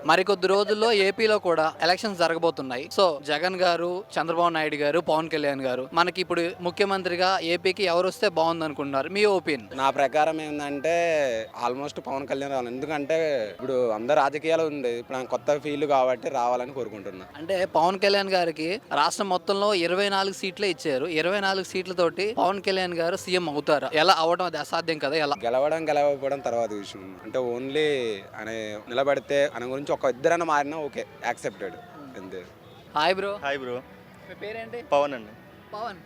మరికొద్ది రోజుల్లో ఏపీలో కూడా ఎలక్షన్స్ జరగబోతున్నాయి. సో జగన్ గారు, చంద్రబాబు నాయుడు గారు, పవన్ కళ్యాణ్ గారు మనకి ఇప్పుడు ముఖ్యమంత్రిగా ఏపీకి ఎవరు వస్తే బాగుంది అనుకుంటున్నారు? మీ ఒపీనియన్. నా ప్రకారం ఏంటంటే ఆల్మోస్ట్ పవన్ కళ్యాణ్ రావాలి. ఎందుకంటే ఇప్పుడు అందరు రాజకీయాలు ఉంది, ఇప్పుడు ఆయన కొత్త ఫీల్ కాబట్టి రావాలని కోరుకుంటున్నా. అంటే పవన్ కళ్యాణ్ గారికి రాష్ట్రం మొత్తంలో 24 సీట్లే ఇచ్చారు. 24 సీట్లతోటి పవన్ కళ్యాణ్ గారు సీఎం అవుతారా? ఎలా అవడం అది అసాధ్యం కదా, ఎలా? గెలవకపోవడం తర్వాత విషయం. అంటే ఓన్లీ ఆయన నిలబడితే ఆయన గురించి ఒక ఇద్దరైనా మారినా ఓకే, యాక్సెప్టెడ్ అంతే. Hi bro. Hi bro. మీ పేరేంటి? పవన్ అండి. పవన్.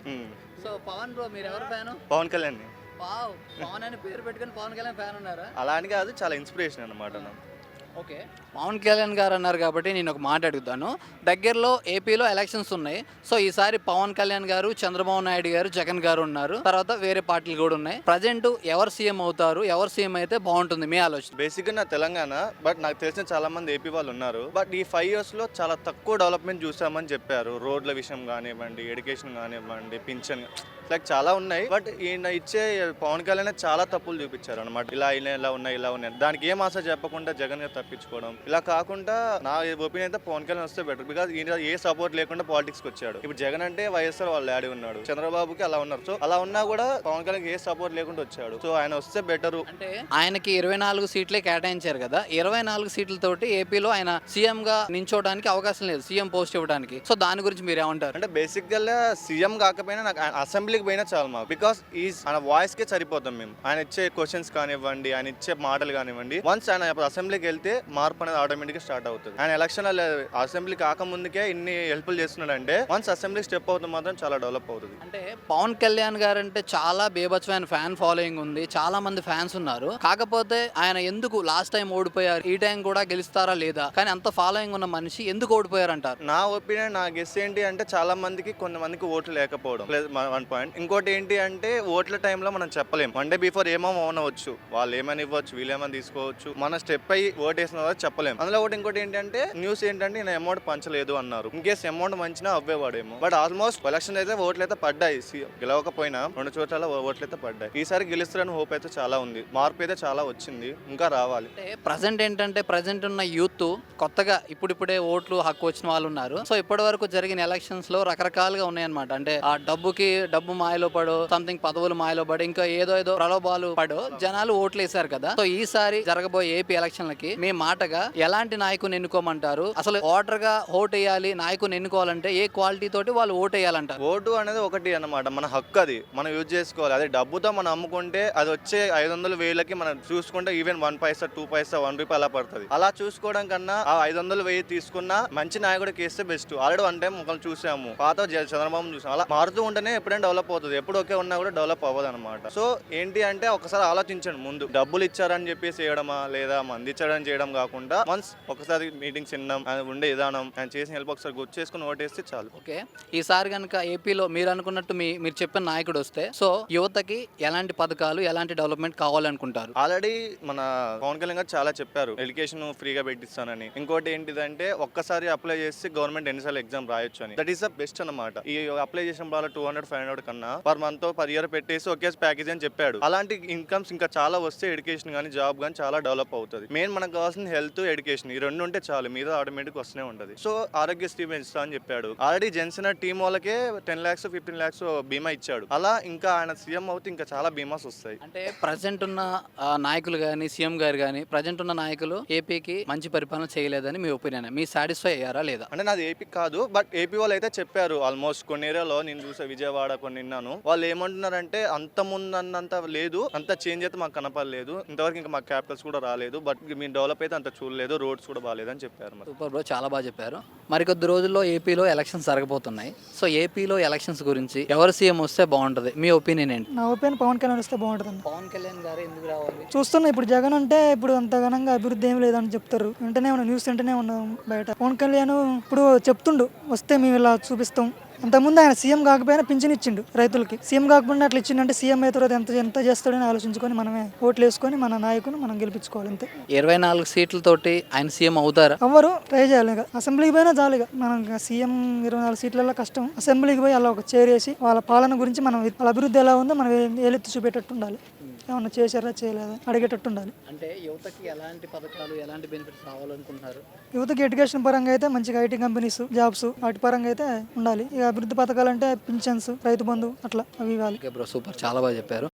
సో పవన్ బ్రో, మీరు ఎవరు ఫ్యాను? పవన్ కళ్యాణ్. వావ్, పవన్ అని పేరు పెట్టుకుని పవన్ కళ్యాణ్ ఫ్యాన్ ఉన్నారా? అలా అని కాదు, చాలా ఇన్స్పిరేషన్ అన్నమాట. ఓకే, పవన్ కళ్యాణ్ గారు అన్నారు కాబట్టి నేను ఒక మాట అడుగుతాను. దగ్గరలో ఏపీలో ఎలక్షన్స్ ఉన్నాయి. సో ఈసారి పవన్ కళ్యాణ్ గారు, చంద్రబాబు నాయుడు గారు, జగన్ గారు ఉన్నారు. తర్వాత వేరే పార్టీలు కూడా ఉన్నాయి. ప్రజెంట్ ఎవరు సీఎం అవుతారు, ఎవరు సీఎం అయితే బాగుంటుంది మీ ఆలోచన? బేసిక్గా నా తెలంగాణ, బట్ నాకు తెలిసిన చాలా మంది ఏపీ వాళ్ళు ఉన్నారు. బట్ ఈ 5 years లో చాలా తక్కువ డెవలప్మెంట్ చూసామని చెప్పారు. రోడ్ల విషయం కానివ్వండి, ఎడ్యుకేషన్ కానివ్వండి, పింఛన్, లైక్ చాలా ఉన్నాయి. బట్ ఈయన ఇచ్చే పవన్ కళ్యాణ్ చాలా తప్పులు చూపించారు అనమాట. ఇలా ఉన్నాయి. దానికి ఏం ఆశ చెప్పకుండా జగన్ గారు తప్పించుకోవడం, ఇలా కాకుండా నా ఒపీనియన్ అయితే పవన్ కళ్యాణ్ వస్తే బెటర్. బికాజ్ ఈయన ఏ సపోర్ట్ లేకుండా పాలిటిక్స్ కి వచ్చాడు. ఇప్పుడు జగన్ అంటే వైఎస్ఆర్ వాళ్ళ డాడీ ఉన్నాడు, చంద్రబాబుకి అలా ఉన్నారు. సో అలా ఉన్నా కూడా పవన్ కళ్యాణ్ ఏ సపోర్ట్ లేకుండా వచ్చాడు. సో ఆయన వస్తే బెటర్. అంటే ఆయనకి 24 సీట్లే కేటాయించారు కదా, 24 సీట్లతోటి ఏపీలో ఆయన సీఎం గా నించోడానికి అవకాశం లేదు, సీఎం పోస్ట్ ఇవ్వడానికి. సో దాని గురించి మీరు ఏమంటారు? అంటే బేసిక్ గా సీఎం కాకపోయినా నాకు అసెంబ్లీకి పోయినా చాలు మాకు. బికాస్ ఆయన వాయిస్ కే సరిపోతాం మేము. ఆయన ఇచ్చే క్వశ్చన్స్ కానివ్వండి, ఆయన ఇచ్చే మాటలు కానివ్వండి, వన్స్ ఆయన అసెంబ్లీకి వెళ్తే మార్పు అనేది ఆటోమేటిక్ గా స్టార్ట్ అవుతుంది. ఆయన ఎలక్షన్ అసెంబ్లీ కాకముందుకే ఇన్ని హెల్ప్లు చేస్తున్నాడు అంటే వన్స్ అసెంబ్లీ స్టెప్ అవుతుంది మాత్రం చాలా డెవలప్ అవుతుంది. అంటే పవన్ కళ్యాణ్ గారు అంటే చాలా బేభత్సమైన ఫ్యాన్ ఫాలోయింగ్ ఉంది, చాలా మంది ఫ్యాన్స్ ఉన్నారు. కాకపోతే ఆయన ఎందుకు లాస్ట్ టైం ఓడిపోయారు, ఈ టైం కూడా గెలుస్తారా లేదా, కానీ అంత ఫాలోయింగ్ ఉన్న మనిషి ఎందుకు ఓడిపోయారు అంటారు? నా ఒపీనియన్, నా గెస్ ఏంటి అంటే చాలా మందికి, కొంతమందికి ఓట్లు లేకపోవడం 1 పాయింట్. ఇంకోటి ఏంటి అంటే ఓట్ల టైంలో మనం చెప్పలేం. 1 day బిఫోర్ ఏమో అవునవచ్చు, వాళ్ళు ఏమని ఇవ్వచ్చు, వీళ్ళు ఏమని తీసుకోవచ్చు. మన స్టెప్ అయ్యి ఓట్ వేసిన చెప్పలేం. అందులో ఒకటి ఇంకోటి ఏంటంటే న్యూస్ ఏంటంటే నేను అమౌంట్ పంచలేదు అన్నారు. ఇన్ కేసు అమౌంట్ మంచినా అవ్వేవాడేమో. బట్ ఆల్మోస్ట్ ఎలక్షన్ అయితే ఓట్లు అయితే పడ్డాయి. గెలవకపోయినా 2 చోట్ల ఓట్లు అయితే పడ్డాయి. ఈసారి గెలుస్తారని హోప్ అయితే చాలా ఉంది. మార్పు అయితే చాలా వచ్చింది, ఇంకా రావాలి. ప్రజెంట్ ఏంటంటే ప్రజెంట్ ఉన్న యూత్ కొత్తగా ఇప్పుడిప్పుడే ఓట్లు హక్కు వచ్చిన వాళ్ళు ఉన్నారు. సో ఇప్పటి వరకు జరిగిన ఎలక్షన్స్ లో రకరకాలుగా ఉన్నాయన్నమాట. అంటే ఆ డబ్బు మాయలో పడో, సంథింగ్ పదవులు మాయలో పడో, ఇంకా ఏదో ప్రలోభాలు పడో జనాలు ఓట్లు వేశారు కదా. సో ఈసారి జరగబోయే ఏపీ ఎలక్షన్లకి మీ మాటగా ఎలాంటి నాయకుని ఎన్నుకోమంటారు? అసలు ఓటర్ గా ఓటు వేయాలి, నాయకుని ఎన్నుకోవాలంటే ఏ క్వాలిటీ తోటి వాళ్ళు ఓటు వేయాలంటారు? ఓటు అనేది ఒకటి అన్నమాట, మన హక్కు. అది మనం యూజ్ చేసుకోవాలి. అదే డబ్బుతో మనం అమ్ముకుంటే అది వచ్చే 500,000కి మనం చూసుకుంటే ఈవెన్ 1 పైసా 2 పైసా 1 రూపాయి అలా పడుతుంది. అలా చూసుకోవడం కన్నా ఆ 500,000 తీసుకున్నా మంచి నాయకుడికి వేస్తే బెస్ట్. ఆల్రెడీ 1 time ఒకళ్ళు చూసాము, పాత చంద్రబాబు చూసాము. అలా మారుతూ ఉంటేనే ఎప్పుడైనా డెవలప్ అవుతుంది. ఎప్పుడు ఒకే ఉన్నా కూడా డెవలప్ అవ్వదు అనమాట. సో ఏంటి అంటే ఒకసారి ఆలోచించండి ముందు. డబ్బులు ఇచ్చారని చెప్పేసి చేయడమా, లేదా మంది ఇచ్చారని చేయడం కాకుండా వన్స్ ఒకసారి మీటింగ్స్ వినడం, ఉండే విధానం, ఆయన చేసిన హెల్ప్ ఒకసారి గుర్తు చేసుకుని ఓటేస్తే చాలు. ఓకే, ఈసారి కనుక ఏపీలో మీరు అనుకున్నట్టు మీరు చెప్పిన నాయకుడు వస్తే సో యువతకి ఎలాంటి పథకాలు, ఎలాంటి డెవలప్మెంట్ కావాలనుకుంటారు? ఆల్రెడీ మన పవన్ కళ్యాణ్ గారు చాలా చెప్పారు, ఎడ్యుకేషన్ ఫ్రీగా పెట్టిస్తానని. ఇంకోటి ఏంటిదంటే ఒక్కసారి అప్లై చేసి గవర్నమెంట్ ఎన్నిసార్లు ఎగ్జామ్ రాయొచ్చు అని. దట్ ఈస్ ద బెస్ట్ అనమాట. ఈ అప్లై చేసిన వాళ్ళ 200-500 కన్నా పర్ మంత్ per year పెట్టేసి ఒకే ప్యాకేజ్ అని చెప్పాడు. అలాంటి ఇన్కమ్స్ ఇంకా చాలా వస్తే ఎడ్యుకేషన్ కానీ జాబ్ కానీ చాలా డెవలప్ అవుతుంది. మెయిన్ మనకు కావాల్సిన హెల్త్, ఎడ్యుకేషన్, ఈ 2 ఉంటే చాలు, మీద ఆటోమేటిక్ వస్తూనే ఉంటుంది. సో ఆరోగ్యశ్రీ పెంచుతా అని చెప్పాడు. ఆల్రెడీ జనసేన టీం వాళ్ళకే 10 lakhs 15 lakhs బీమా ఇచ్చాడు. అలా ఇంకా ఆయన సీఎం అవుతే ఇంకా చాలా బీమాస్ వస్తాయి. అంటే ప్రజెంట్ ఉన్న నాయకులు కానీ, సీఎం గారు కానీ, ప్రజెంట్ ఉన్న నాయకులు ఏపీకి మంచి పరిపాలన చేయలేదని మీ ఒపీనియన్. మీ సాటిస్ఫై అయ్యారా లేదా? అంటే నాది ఏపీ కాదు, బట్ ఏపీ వాళ్ళు అయితే చెప్పారు. ఆల్మోస్ట్ కొన్ని ఏరియాలో నేను చూసా, విజయవాడ కొన్ని విన్నాను. వాళ్ళు ఏమంటున్నారంటే అంత ముందన్నంత లేదు, అంత చేంజ్ అయితే మాకు కనపడలేదు, ఇంతవరకు ఇంకా మాకు క్యాపిటల్స్ కూడా రాలేదు, బట్ మేము డెవలప్ అయితే అంత చూడలేదు, రోడ్స్ కూడా బాగాలేదని చెప్పారు. సూపర్ బ్రో, చాలా బాగా చెప్పారు. మరికొద్ది రోజుల్లో ఏపీలో ఎలక్షన్స్ జరగబోతున్నాయి. సో ఏపీలో ఎలక్షన్స్ గురించి ఎవరు సీఎం వస్తే బాగుంటుంది, మీ ఒపీనియన్ ఏంటి? నా ఒపీనియన్ పవన్ కళ్యాణ్ వస్తే బాగుంటుంది. పవన్ కళ్యాణ్ గారు ఎందుకు రావాలి? చూస్తున్నా ఇప్పుడు జగన్ అంటే ఇప్పుడు అంత ఘనంగా అభివృద్ధి ఏం లేదని చెప్తారు. వెంటనే ఉన్న న్యూస్ వెంటనే ఉన్నాం బయట. పవన్ కళ్యాణ్ ఇప్పుడు చెప్తుండు వస్తే మేము ఇలా చూపిస్తాం. అంతకుముందు ఆయన సీఎం కాకపోయినా పింఛన్ ఇచ్చిండు రైతులకి. సీఎం కాకుండా అట్లా ఇచ్చిండంటే సీఎం అయిన తర్వాత ఎంత చేస్తాడని ఆలోచించుకొని మనమే ఓట్లు వేసుకొని మన నాయకుని మనం గెలిపించుకోవాలి అంతే. 24 సీట్లతోటి ఆయన సీఎం అవుతారా? ఎవరు ట్రై చేయాలి. ఇక అసెంబ్లీకి పోయినా చాలు. మనం సీఎం 24 సీట్లలో కష్టం. అసెంబ్లీకి పోయి అలా ఒక చైర్ వేసి వాళ్ళ పాలన గురించి మనం వాళ్ళ అభివృద్ధి ఎలా ఉందో మనం ఏలెత్తి చూపేటట్టు ఉండాలి. ఏమన్నా చేశారా చేయలేదా అడిగేటట్టు ఉండాలి. అంటే యువతకి ఎలాంటి పథకాలు ఎలాంటి బెనిఫిట్స్ రావాలనుకుంటున్నారు? యువతకి ఎడ్యుకేషన్ పరంగా అయితే మంచిగా ఐటీ కంపెనీస్ జాబ్స్ వాటి పరంగా అయితే ఉండాలి. ఇక అభివృద్ధి పథకాలు అంటే పింఛన్స్, రైతు బంధు అట్లా అవి ఇవ్వాలి. ఓకే బ్రో, సూపర్, చాలా బాగా చెప్పారు.